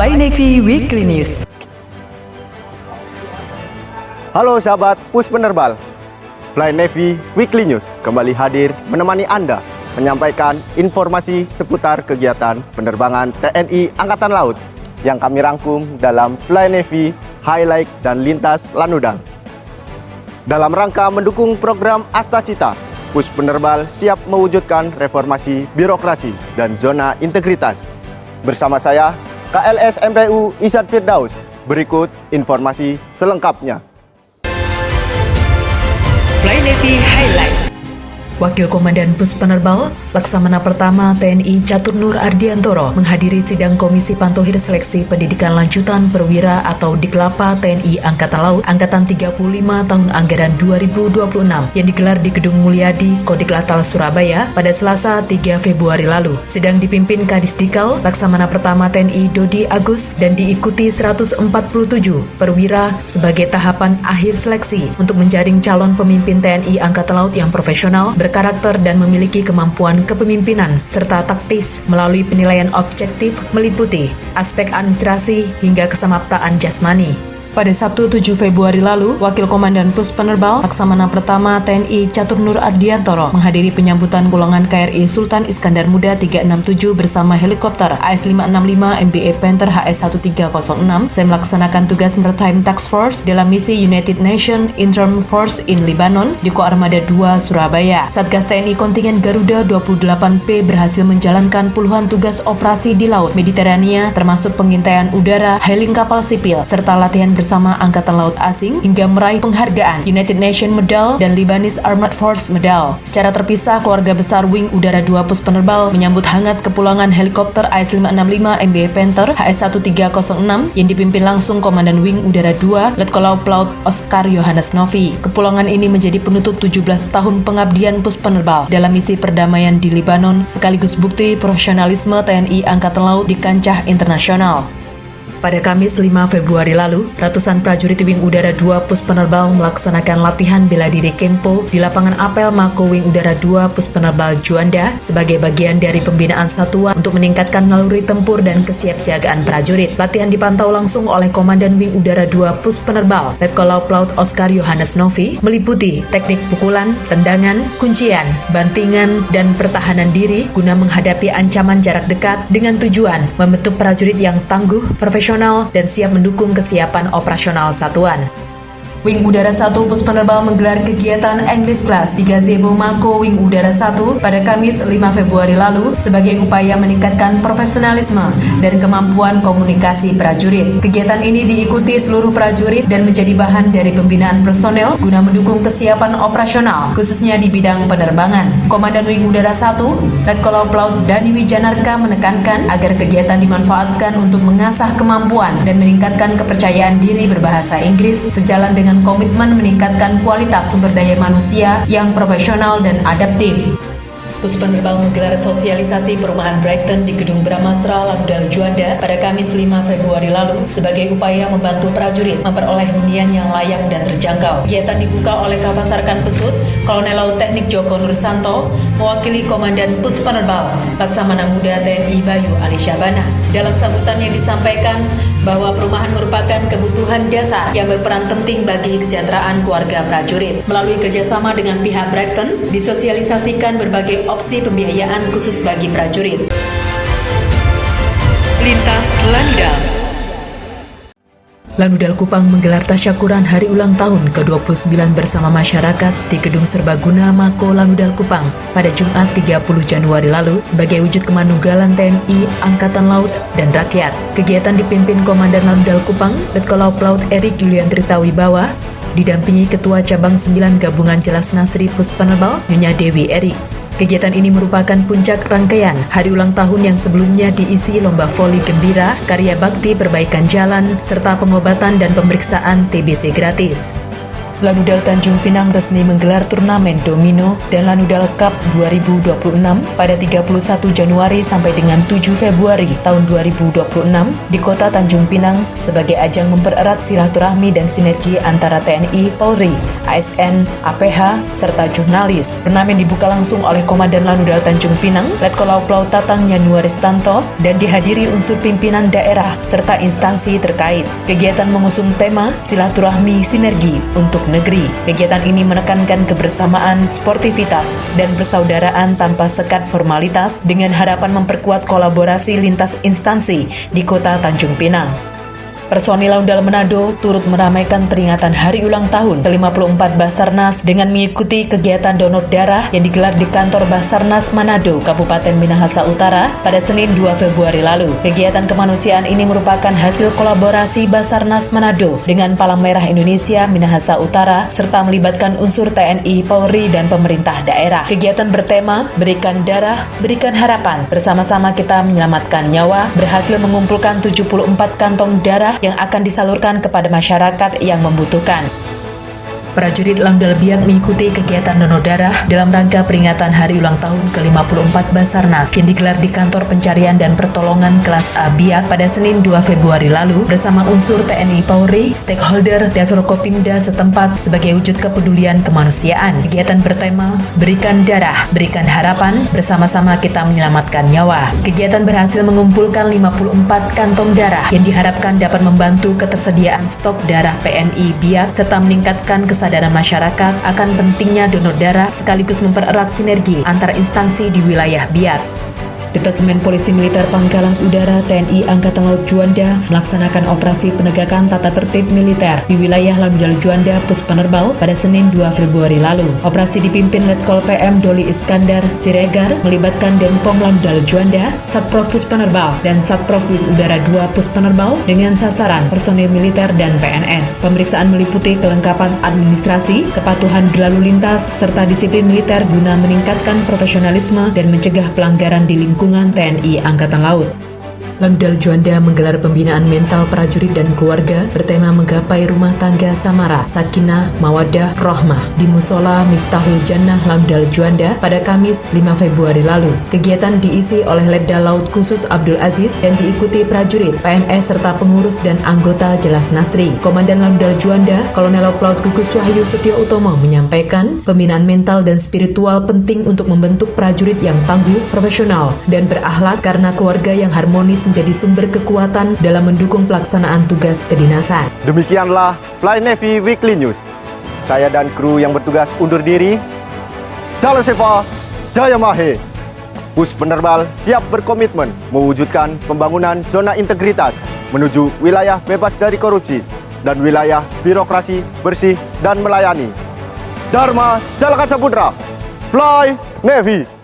Fly Navy Weekly News. Halo sahabat Pus Penerbal, Fly Navy Weekly News kembali hadir menemani Anda menyampaikan informasi seputar kegiatan penerbangan TNI Angkatan Laut yang kami rangkum dalam Fly Navy Highlight dan Lintas Lanudal. Dalam rangka mendukung program Astacita, Pus Penerbal siap mewujudkan reformasi birokrasi dan zona integritas. Bersama saya, KLS MPU Izzat Firdaus. Berikut informasi selengkapnya. Fly Navy Highlight. Wakil Komandan Pus Penerbal, Laksamana Pertama TNI Catur Nur Ardiantoro menghadiri sidang Komisi Pantohir Seleksi Pendidikan Lanjutan Perwira atau Diklapa TNI Angkatan Laut Angkatan 35 tahun anggaran 2026 yang digelar di Gedung Mulyadi, Kodiklatal Surabaya pada Selasa 3 Februari lalu. Sidang dipimpin Kadisdikal Laksamana Pertama TNI Dodi Agus dan diikuti 147 perwira sebagai tahapan akhir seleksi untuk menjaring calon pemimpin TNI Angkatan Laut yang profesional, berkarakter dan memiliki kemampuan kepemimpinan serta taktis melalui penilaian objektif meliputi aspek administrasi hingga kesamaptaan jasmani. Pada Sabtu 7 Februari lalu, Wakil Komandan Pus Penerbal Laksamana Pertama TNI Catur Nur Ardiantoro menghadiri penyambutan pulangan KRI Sultan Iskandar Muda 367 bersama helikopter AS565 MBE Panther HS1306 yang melaksanakan tugas Maritime Task Force dalam misi United Nations Interim Force in Lebanon di Koarmada 2 Surabaya. Satgas TNI kontingen Garuda 28P berhasil menjalankan puluhan tugas operasi di Laut Mediterania termasuk pengintaian udara, hailing kapal sipil serta latihan bersama Angkatan Laut asing hingga meraih penghargaan United Nations Medal dan Lebanese Armed Force Medal. Secara terpisah, keluarga besar Wing Udara 2 Pus Penerbal menyambut hangat kepulangan helikopter AS565 MBE Panther HS1306 yang dipimpin langsung Komandan Wing Udara 2 Letkolau Pelaut Oscar Yohanes Novi. Kepulangan ini menjadi penutup 17 tahun pengabdian Pus Penerbal dalam misi perdamaian di Lebanon sekaligus bukti profesionalisme TNI Angkatan Laut di kancah internasional. Pada Kamis 5 Februari lalu, ratusan prajurit Wing Udara 2 Pus Penerbal melaksanakan latihan bela diri Kempo di lapangan apel Mako Wing Udara 2 Pus Penerbal Juanda sebagai bagian dari pembinaan satuan untuk meningkatkan naluri tempur dan kesiapsiagaan prajurit. Latihan dipantau langsung oleh Komandan Wing Udara 2 Pus Penerbal, Letkolau Pelaut Oscar Yohanes Novi, meliputi teknik pukulan, tendangan, kuncian, bantingan, dan pertahanan diri guna menghadapi ancaman jarak dekat dengan tujuan membentuk prajurit yang tangguh, profesional, dan siap mendukung kesiapan operasional satuan. Wing Udara 1 Pus Penerbal menggelar kegiatan English Class di Gazebo Mako Wing Udara 1 pada Kamis 5 Februari lalu sebagai upaya meningkatkan profesionalisme dan kemampuan komunikasi prajurit. Kegiatan ini diikuti seluruh prajurit dan menjadi bahan dari pembinaan personel guna mendukung kesiapan operasional, khususnya di bidang penerbangan. Komandan Wing Udara 1, Letkolau Pelaut Dani Wijanarka menekankan agar kegiatan dimanfaatkan untuk mengasah kemampuan dan meningkatkan kepercayaan diri berbahasa Inggris sejalan dengan komitmen meningkatkan kualitas sumber daya manusia yang profesional dan adaptif. Pus Penerbal menggelar sosialisasi perumahan Brighton di Gedung Brahmastra Lanudal Juanda pada Kamis 5 Februari lalu sebagai upaya membantu prajurit memperoleh hunian yang layak dan terjangkau. Kegiatan dibuka oleh Kavasarkan Pesut, Kolonel Laut Teknik Joko Nursanto, mewakili Komandan Pus Penerbal, Laksamana Muda TNI Bayu Ali Syabana. Dalam sambutannya disampaikan bahwa perumahan merupakan kebutuhan dasar yang berperan penting bagi kesejahteraan keluarga prajurit. Melalui kerjasama dengan pihak Brighton, disosialisasikan berbagai opsi pembiayaan khusus bagi prajurit. Lintas Lanudal. Lanudal Kupang menggelar tasyakuran hari ulang tahun ke-29 bersama masyarakat di Gedung Serbaguna Mako Lanudal Kupang pada Jumat 30 Januari lalu sebagai wujud kemanunggalan TNI Angkatan Laut dan Rakyat. Kegiatan dipimpin Komandan Lanudal Kupang, Letkolau Pelaut Erik Yulian Tritawibawa, didampingi Ketua Cabang 9 Gabungan Jelas Nasri Pus Penerbal, Nyonya Dewi Erik. Kegiatan ini merupakan puncak rangkaian hari ulang tahun yang sebelumnya diisi lomba voli gembira, karya bakti perbaikan jalan, serta pengobatan dan pemeriksaan TBC gratis. Lanudal Tanjung Pinang resmi menggelar turnamen domino dan Lanudal Cup 2026 pada 31 Januari sampai dengan 7 Februari tahun 2026 di kota Tanjung Pinang sebagai ajang mempererat silaturahmi dan sinergi antara TNI, Polri, ASN, APH, serta jurnalis. Turnamen dibuka langsung oleh Komandan Lanudal Tanjung Pinang, Letkol Laut Pelaut Tatang Yanuaristanto, dan dihadiri unsur pimpinan daerah serta instansi terkait. Kegiatan mengusung tema silaturahmi sinergi untuk negeri. Kegiatan ini menekankan kebersamaan, sportivitas, dan persaudaraan tanpa sekat formalitas dengan harapan memperkuat kolaborasi lintas instansi di kota Tanjung Pinang. Personil Lanudal Manado turut meramaikan peringatan hari ulang tahun ke-54 Basarnas dengan mengikuti kegiatan donor darah yang digelar di kantor Basarnas Manado, Kabupaten Minahasa Utara pada Senin 2 Februari lalu. Kegiatan kemanusiaan ini merupakan hasil kolaborasi Basarnas Manado dengan Palang Merah Indonesia Minahasa Utara serta melibatkan unsur TNI, Polri, dan pemerintah daerah. Kegiatan bertema Berikan Darah, Berikan Harapan. Bersama-sama kita menyelamatkan nyawa, berhasil mengumpulkan 74 kantong darah yang akan disalurkan kepada masyarakat yang membutuhkan. Prajurit Lanudal Biak mengikuti kegiatan donor darah dalam rangka peringatan hari ulang tahun ke-54 Basarnas yang digelar di Kantor Pencarian dan Pertolongan Kelas A Biak pada Senin 2 Februari lalu bersama unsur TNI, Polri, stakeholder, dan Forkopimda setempat sebagai wujud kepedulian kemanusiaan. Kegiatan bertema Berikan Darah, Berikan Harapan, bersama-sama kita menyelamatkan nyawa. Kegiatan berhasil mengumpulkan 54 kantong darah yang diharapkan dapat membantu ketersediaan stok darah PMI Biak serta meningkatkan kesadaran masyarakat akan pentingnya donor darah sekaligus mempererat sinergi antar instansi di wilayah Biak. Detasemen Polisi Militer Pangkalan Udara TNI Angkatan Laut Juanda melaksanakan operasi penegakan tata tertib militer di wilayah Lanudal Juanda Puspenerbal pada Senin 2 Februari lalu. Operasi dipimpin Letkol PM Doli Iskandar Siregar melibatkan Denpom Lanudal Juanda, Satprov Puspenerbal, dan Satprov Wing Udara 2 Puspenerbal dengan sasaran personil militer dan PNS. Pemeriksaan meliputi kelengkapan administrasi, kepatuhan berlalu lintas, serta disiplin militer guna meningkatkan profesionalisme dan mencegah pelanggaran di lingkungan TNI Angkatan Laut. Lanudal Juanda menggelar pembinaan mental prajurit dan keluarga bertema menggapai rumah tangga samara, sakinah, mawadah, rahmah di Musola Miftahul Jannah Lanudal Juanda pada Kamis 5 Februari lalu. Kegiatan diisi oleh Letda Laut Khusus Abdul Aziz dan diikuti prajurit, PNS serta pengurus dan anggota Jelas Nastri. Komandan Lanudal Juanda, Kolonel Laut Pelaut Gugus Wahyu Setio Utomo menyampaikan, pembinaan mental dan spiritual penting untuk membentuk prajurit yang tangguh, profesional, dan berakhlak karena keluarga yang harmonis menjadi sumber kekuatan dalam mendukung pelaksanaan tugas kedinasan. Demikianlah Fly Navy Weekly News. Saya dan kru yang bertugas undur diri. Jala Seva, Jaya Mahe. Pus Penerbal siap berkomitmen mewujudkan pembangunan zona integritas menuju wilayah bebas dari korupsi dan wilayah birokrasi bersih dan melayani. Dharma Jalaka Saputra, Fly Navy.